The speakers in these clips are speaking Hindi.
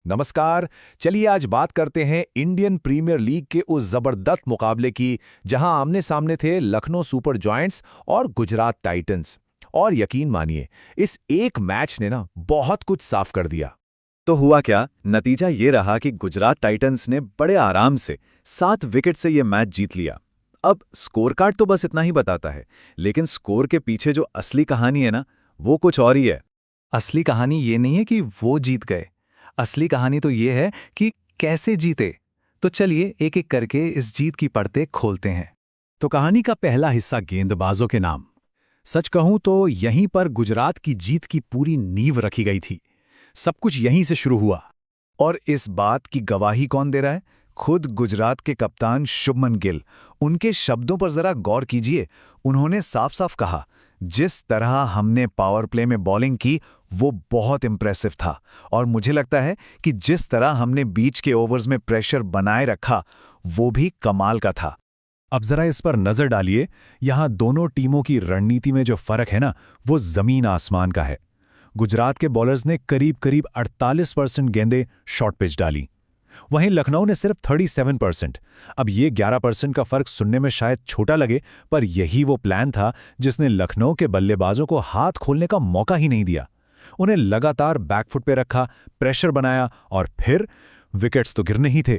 नमस्कार। चलिए आज बात करते हैं इंडियन प्रीमियर लीग के उस जबरदस्त मुकाबले की जहां आमने सामने थे लखनऊ सुपर जायंट्स और गुजरात टाइटंस। और यकीन मानिए इस एक मैच ने ना बहुत कुछ साफ कर दिया। तो हुआ क्या? नतीजा ये रहा कि गुजरात टाइटंस ने बड़े आराम से 7 विकेट से ये मैच जीत लिया। अब स्कोर कार्ड तो बस इतना ही बताता है, लेकिन स्कोर के पीछे जो असली कहानी है ना, वो कुछ और ही है। असली कहानी ये नहीं है कि वो जीत गए। असली कहानी तो ये है कि कैसे जीते। तो चलिए एक एक करके इस जीत की परतें खोलते हैं। तो कहानी का पहला हिस्सा गेंदबाजों के नाम। सच कहूं तो यहीं पर गुजरात की जीत की पूरी नींव रखी गई थी। सब कुछ यहीं से शुरू हुआ। और इस बात की गवाही कौन दे रहा है? खुद गुजरात के कप्तान शुभमन गिल। उनके शब्दों पर जरा गौर कीजिए। उन्होंने साफ साफ कहा, जिस तरह हमने पावर प्ले में बॉलिंग की वो बहुत इंप्रेसिव था, और मुझे लगता है कि जिस तरह हमने बीच के ओवर्स में प्रेशर बनाए रखा वो भी कमाल का था। अब जरा इस पर नजर डालिए। यहां दोनों टीमों की रणनीति में जो फर्क है ना, वो जमीन आसमान का है। गुजरात के बॉलर्स ने करीब करीब 48% गेंदें शॉर्ट पिच डाली, वहीं लखनऊ ने सिर्फ 37%। अब ये 11% का फर्क सुनने में शायद छोटा लगे, पर यही वो प्लान था जिसने लखनऊ के बल्लेबाजों को हाथ खोलने का मौका ही नहीं दिया। उन्हें लगातार बैकफुट पे रखा, प्रेशर बनाया, और फिर विकेट्स तो गिरने ही थे।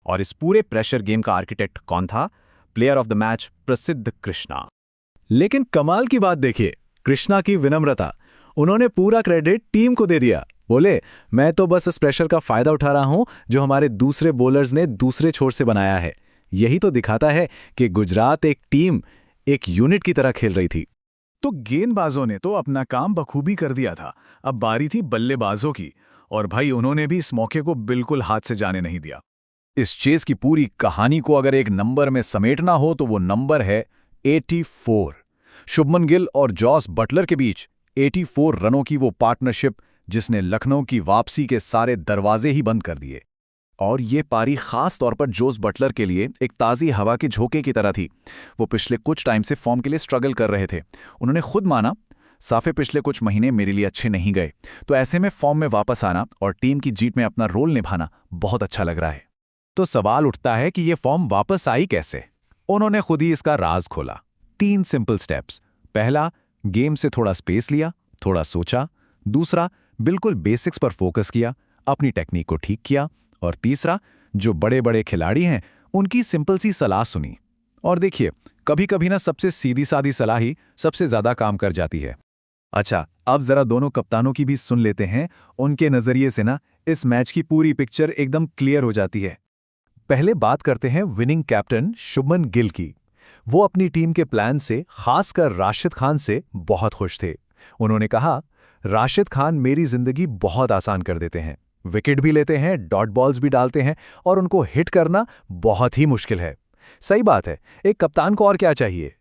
और इस पूरे प्रेशर गेम का आर्किटेक्ट कौन था? प्लेयर ऑफ द मैच प्रसिद्ध कृष्णा। लेकिन कमाल की बात देखिए, कृष्णा की विनम्रता। उन्होंने पूरा क्रेडिट टीम को दे दिया। बोले, मैं तो बस इस प्रेशर का फायदा उठा रहा हूं जो हमारे दूसरे बॉलर्स ने दूसरे छोर से बनाया है। यही तो दिखाता है कि गुजरात एक टीम, एक यूनिट की तरह खेल रही थी। तो गेंदबाजों ने तो अपना काम बखूबी कर दिया था। अब बारी थी बल्लेबाजों की, और भाई उन्होंने भी इस मौके को बिल्कुल हाथ से जाने नहीं दिया। इस चेस की पूरी कहानी को अगर एक नंबर में समेटना हो तो वो नंबर है 84। शुभमन गिल और जॉस बटलर के बीच 84 रनों की वो पार्टनरशिप जिसने लखनऊ की वापसी के सारे दरवाजे ही बंद कर दिए। और ये पारी खास तौर पर जोस बटलर के लिए एक ताज़ी हवा के झोंके की तरह थी। वो पिछले कुछ टाइम से फॉर्म के लिए स्ट्रगल कर रहे थे। उन्होंने खुद माना, साफे पिछले कुछ महीने मेरे लिए अच्छे नहीं गए, तो ऐसे में फॉर्म में वापस आना और टीम की जीत में अपना रोल निभाना बहुत अच्छा लग रहा है। तो सवाल उठता है कि ये फॉर्म वापस आई कैसे? उन्होंने खुद ही इसका राज खोला। 3 सिंपल स्टेप्स। पहला, गेम से थोड़ा स्पेस लिया, थोड़ा सोचा। दूसरा, बिल्कुल बेसिक्स पर फोकस किया, अपनी टेक्निक को ठीक किया। और तीसरा, जो बड़े बड़े खिलाड़ी हैं उनकी सिंपल सी सलाह सुनी। और देखिए, कभी कभी ना सबसे सीधी सादी सलाह ही सबसे ज्यादा काम कर जाती है। अच्छा, अब जरा दोनों कप्तानों की भी सुन लेते हैं। उनके नजरिए से ना इस मैच की पूरी पिक्चर एकदम क्लियर हो जाती है। पहले बात करते हैं विनिंग कैप्टन शुभमन गिल की। वो अपनी टीम के प्लान से, खासकर राशिद खान से बहुत खुश थे। उन्होंने कहा, राशिद खान मेरी जिंदगी बहुत आसान कर देते हैं। विकेट भी लेते हैं, डॉट बॉल्स भी डालते हैं, और उनको हिट करना बहुत ही मुश्किल है। सही बात है, एक कप्तान को और क्या चाहिए?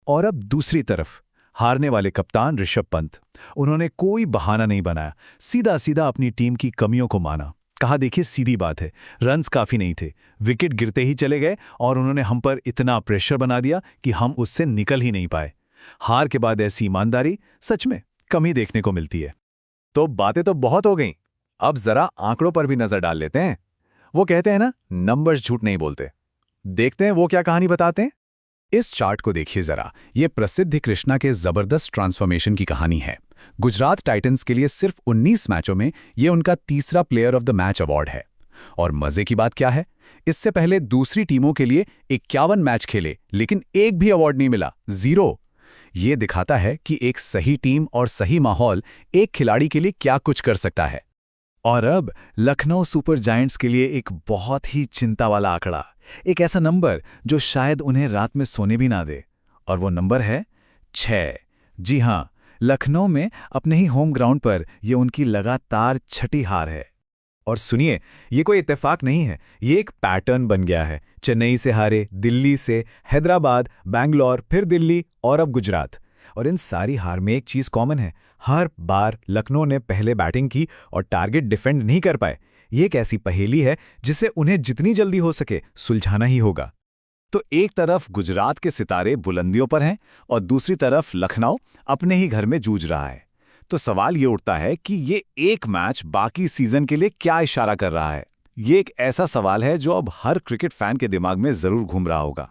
और अब दूसरी तरफ हारने वाले कप्तान ऋषभ पंत। उन्होंने कोई बहाना नहीं बनाया, सीधा सीधा अपनी टीम की कमियों को माना। कहा, देखिए सीधी बात है, रन्स काफी नहीं थे, विकेट गिरते ही चले गए, और उन्होंने हम पर इतना प्रेशर बना दिया कि हम उससे निकल ही नहीं पाए। हार के बाद ऐसी ईमानदारी सच में कम ही देखने को मिलती है। तो बातें तो बहुत हो गईं, अब जरा आंकड़ों पर भी नजर डाल लेते हैं। वो कहते हैं ना, नंबर्स झूठ नहीं बोलते। देखते हैं वो क्या कहानी बताते हैं। इस चार्ट को देखिए जरा, ये प्रसिद्ध कृष्णा के जबरदस्त ट्रांसफॉर्मेशन की कहानी है। गुजरात टाइटंस के लिए सिर्फ 19 मैचों में ये उनका तीसरा player of the match award है। और मजे की बात क्या है, इससे पहले दूसरी टीमों के लिए 51 मैच खेले, लेकिन एक भी अवार्ड नहीं मिला, 0। ये दिखाता है कि एक सही टीम और सही माहौल एक खिलाड़ी के लिए क्या कुछ कर सकता है। और अब लखनऊ सुपर जायंट्स के लिए एक बहुत ही चिंता वाला आंकड़ा, एक ऐसा नंबर जो शायद उन्हें रात में सोने भी ना दे, और वो नंबर है 6। जी हां, लखनऊ में अपने ही होम ग्राउंड पर यह उनकी लगातार 6ठी हार है। और सुनिए, ये कोई इत्तेफाक नहीं है, ये एक पैटर्न बन गया है। चेन्नई से हारे, दिल्ली से, हैदराबाद, बैंगलोर, फिर दिल्ली, और अब गुजरात। और इन सारी हार में एक चीज कॉमन है, हर बार लखनऊ ने पहले बैटिंग की और टारगेट डिफेंड नहीं कर पाए। ये एक ऐसी पहेली है जिसे उन्हें जितनी जल्दी हो सके सुलझाना ही होगा। तो एक तरफ गुजरात के सितारे बुलंदियों पर हैं और दूसरी तरफ लखनऊ अपने ही घर में जूझ रहा है। तो सवाल ये उठता है कि ये एक मैच बाकी सीजन के लिए क्या इशारा कर रहा है। ये एक ऐसा सवाल है जो अब हर क्रिकेट फैन के दिमाग में जरूर घूम रहा होगा।